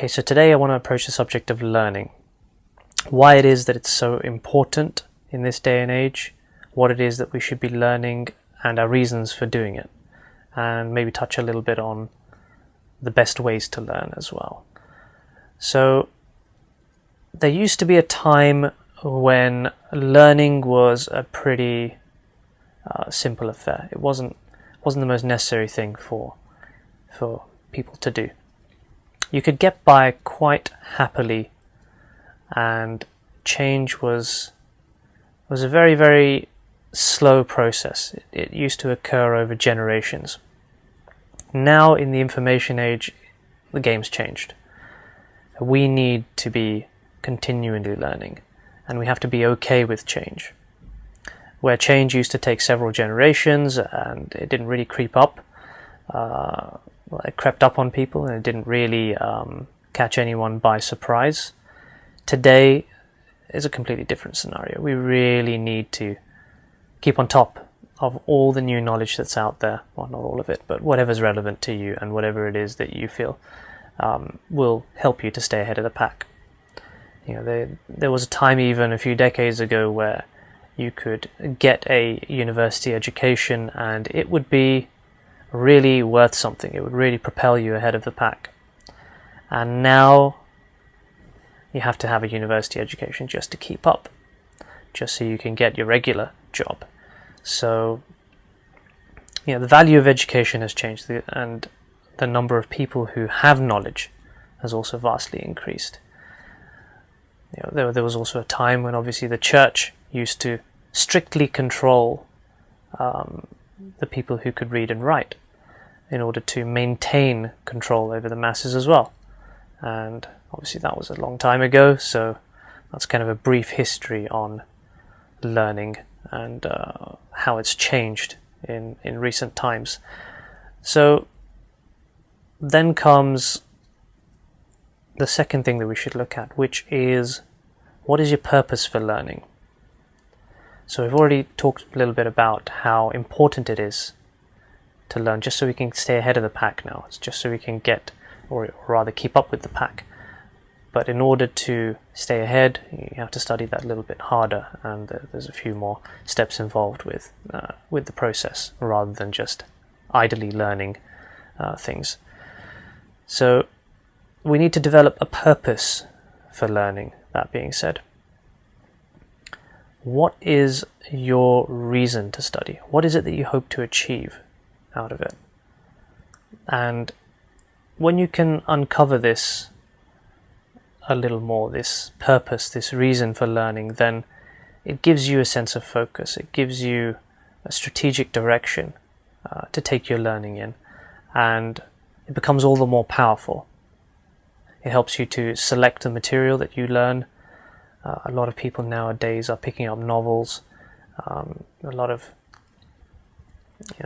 Okay, so today I want to approach the subject of learning. Why it is that it's so important in this day and age, what it is that we should be learning, and our reasons for doing it. And maybe touch a little bit on the best ways to learn as well. So, there used to be a time when learning was a pretty simple affair. It wasn't the most necessary thing for people to do. You could get by quite happily, and change was a very, very slow process. It used to occur over generations. Now, in the information age, the game's changed. We need to be continually learning, and we have to be okay with change. Where change used to take several generations and it didn't really creep up, it crept up on people and it didn't really catch anyone by surprise. Today is a completely different scenario. We really need to keep on top of all the new knowledge that's out there. Well, not all of it, but whatever's relevant to you and whatever it is that you feel will help you to stay ahead of the pack. You know, there was a time even a few decades ago where you could get a university education and it would be really worth something. It would really propel you ahead of the pack. And now you have to have a university education just to keep up, just so you can get your regular job. So, you know, the value of education has changed, and the number of people who have knowledge has also vastly increased. You know, there was also a time when obviously the church used to strictly control the people who could read and write in order to maintain control over the masses as well. And obviously that was a long time ago, so that's kind of a brief history on learning and how it's changed in recent times. So then comes the second thing that we should look at, which is, what is your purpose for learning? So we've already talked a little bit about how important it is to learn, just so we can stay ahead of the pack now. It's just so we can get, or rather keep up with the pack. But in order to stay ahead, you have to study that a little bit harder, and there's a few more steps involved with the process, rather than just idly learning things. So we need to develop a purpose for learning, that being said. What is your reason to study? What is it that you hope to achieve out of it? And when you can uncover this a little more, this purpose, this reason for learning, then it gives you a sense of focus. It gives you a strategic direction to take your learning in, and it becomes all the more powerful. It helps you to select the material that you learn. A lot of people nowadays are picking up novels, a lot of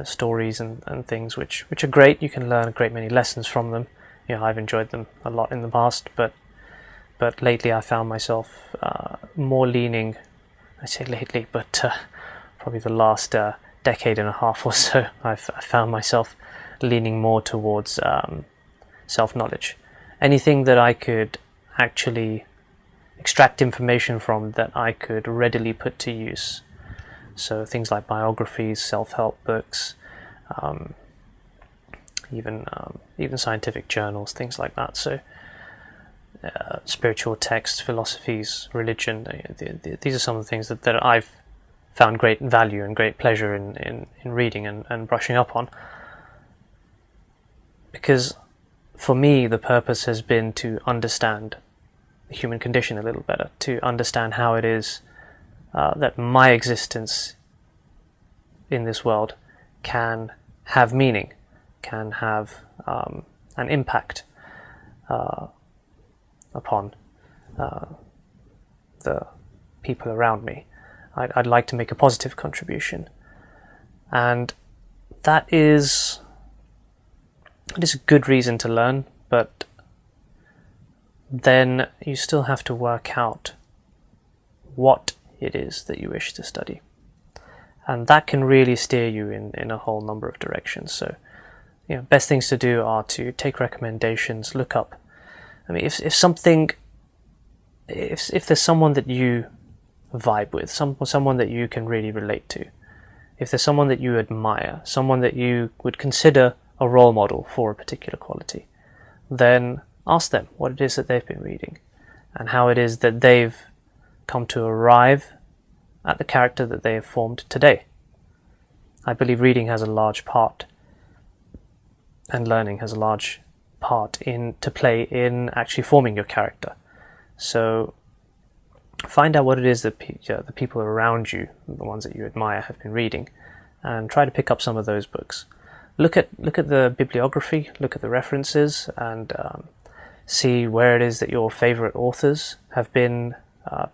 stories and things which are great. You can learn a great many lessons from them. I've enjoyed them a lot in the past, but lately I found myself more leaning, I say lately, but probably the last decade and a half or so, I found myself leaning more towards self-knowledge. Anything that I could actually extract information from, that I could readily put to use. So things like biographies, self-help books, even scientific journals, things like that. So spiritual texts, philosophies, religion, these are some of the things that I've found great value and great pleasure in reading and brushing up on. Because for me, the purpose has been to understand the human condition a little better, to understand how it is that my existence in this world can have meaning, can have an impact upon the people around me. I'd like to make a positive contribution, and that is a good reason to learn, but then you still have to work out what it is that you wish to study. And that can really steer you in a whole number of directions. So, best things to do are to take recommendations, look up I mean, if there's someone that you vibe with, someone that you can really relate to, if there's someone that you admire, someone that you would consider a role model for a particular quality, then ask them what it is that they've been reading and how it is that they've come to arrive at the character that they have formed today. I believe reading has a large part, and learning has a large part to play in actually forming your character. So find out what it is that the people around you, the ones that you admire, have been reading, and try to pick up some of those books. Look at the bibliography, look at the references, and see where it is that your favorite authors have been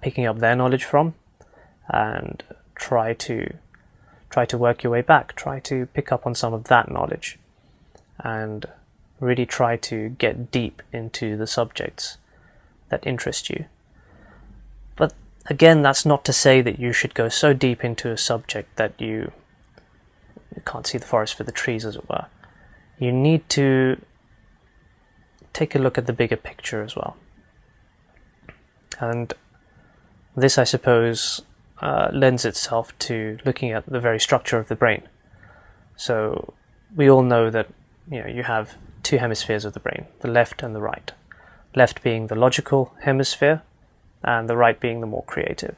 picking up their knowledge from, and try to work your way back. Try to pick up on some of that knowledge, and really try to get deep into the subjects that interest you. But again, that's not to say that you should go so deep into a subject that you can't see the forest for the trees, as it were. You need to take a look at the bigger picture as well. And this, I suppose, lends itself to looking at the very structure of the brain. So we all know that you have two hemispheres of the brain, the left and the right. Left being the logical hemisphere, and the right being the more creative.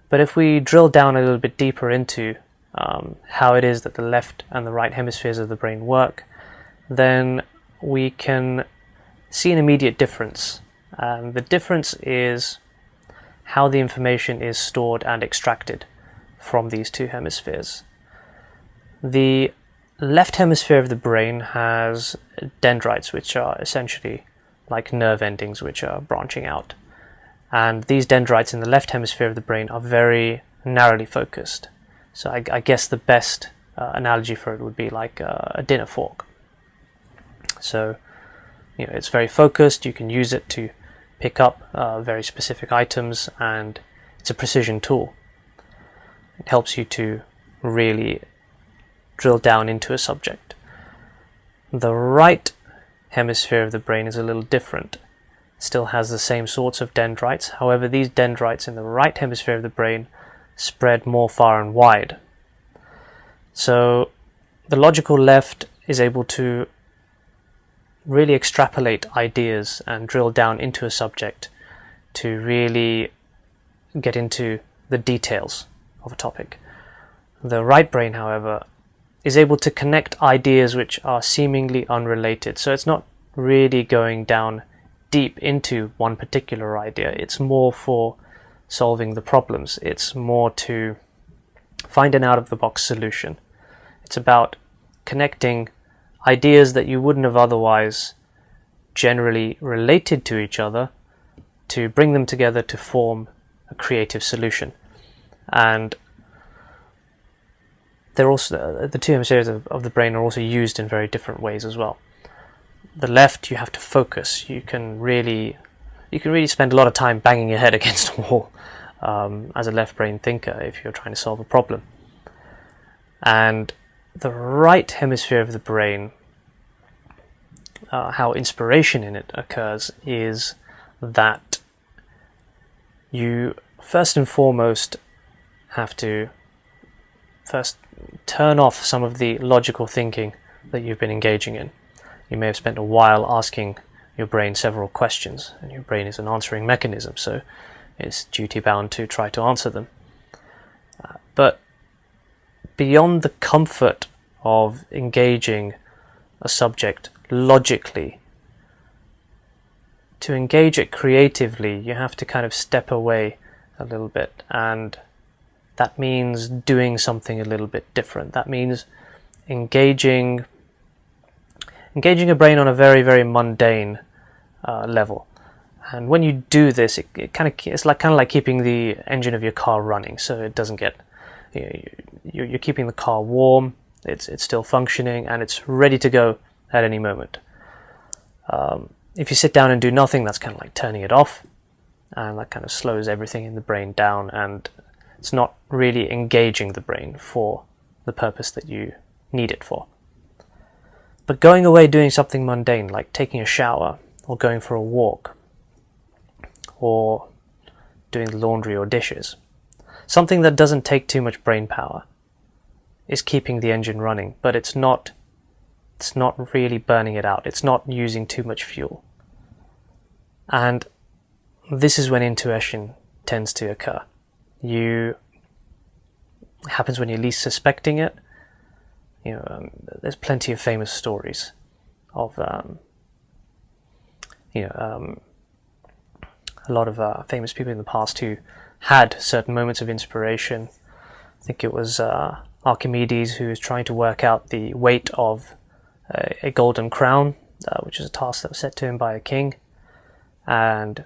But if we drill down a little bit deeper into how it is that the left and the right hemispheres of the brain work, then we can see an immediate difference. And the difference is how the information is stored and extracted from these two hemispheres. The left hemisphere of the brain has dendrites, which are essentially like nerve endings which are branching out. And these dendrites in the left hemisphere of the brain are very narrowly focused. So I guess the best analogy for it would be like a dinner fork. So it's very focused, you can use it to pick up very specific items, and it's a precision tool. It helps you to really drill down into a subject. The right hemisphere of the brain is a little different. It still has the same sorts of dendrites. However, these dendrites in the right hemisphere of the brain spread more far and wide. So the logical left is able to really extrapolate ideas and drill down into a subject to really get into the details of a topic. The right brain, however, is able to connect ideas which are seemingly unrelated. So it's not really going down deep into one particular idea. It's more for solving the problems. It's more to find an out-of-the-box solution. It's about connecting ideas that you wouldn't have otherwise generally related to each other, to bring them together to form a creative solution. And they're also, the two hemispheres of the brain are also used in very different ways as well. The left, you have to focus. You can really spend a lot of time banging your head against a wall as a left brain thinker if you're trying to solve a problem. And the right hemisphere of the brain, how inspiration in it occurs, is that you first and foremost have to first turn off some of the logical thinking that you've been engaging in. You may have spent a while asking your brain several questions, and your brain is an answering mechanism, so it's duty-bound to try to answer them. But beyond the comfort of engaging a subject logically, to engage it creatively, you have to kind of step away a little bit, and that means doing something a little bit different. That means engaging a brain on a very, very mundane level. And when you do this, it's kind of like keeping the engine of your car running, so it doesn't get, you're keeping the car warm, it's still functioning, and it's ready to go at any moment. If you sit down and do nothing, that's kind of like turning it off, and that kind of slows everything in the brain down, and it's not really engaging the brain for the purpose that you need it for. But going away doing something mundane, like taking a shower, or going for a walk, or doing the laundry or dishes. Something that doesn't take too much brain power is keeping the engine running, but it's not really burning it out. It's not using too much fuel. And this is when intuition tends to occur. It happens when you're least suspecting it. There's plenty of famous stories of a lot of famous people in the past who had certain moments of inspiration. I think it was Archimedes, who was trying to work out the weight of a golden crown, which is a task that was set to him by a king, and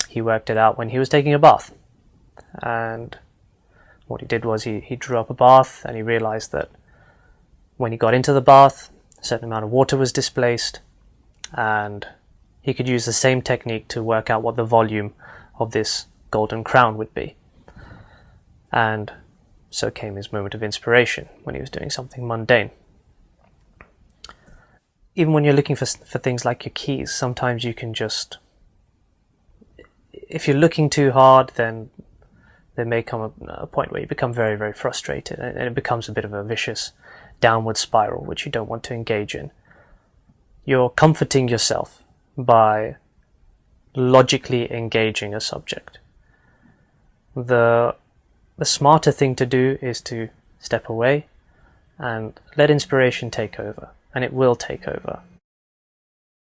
he worked it out when he was taking a bath. And what he did was he drew up a bath, and he realized that when he got into the bath, a certain amount of water was displaced, and he could use the same technique to work out what the volume of this golden crown would be. And so came his moment of inspiration when he was doing something mundane. Even when you're looking for things like your keys, sometimes you can just, if you're looking too hard, then there may come a point where you become very, very frustrated, and it becomes a bit of a vicious downward spiral, which you don't want to engage in. You're comforting yourself by logically engaging a subject. The smarter thing to do is to step away and let inspiration take over, and it will take over.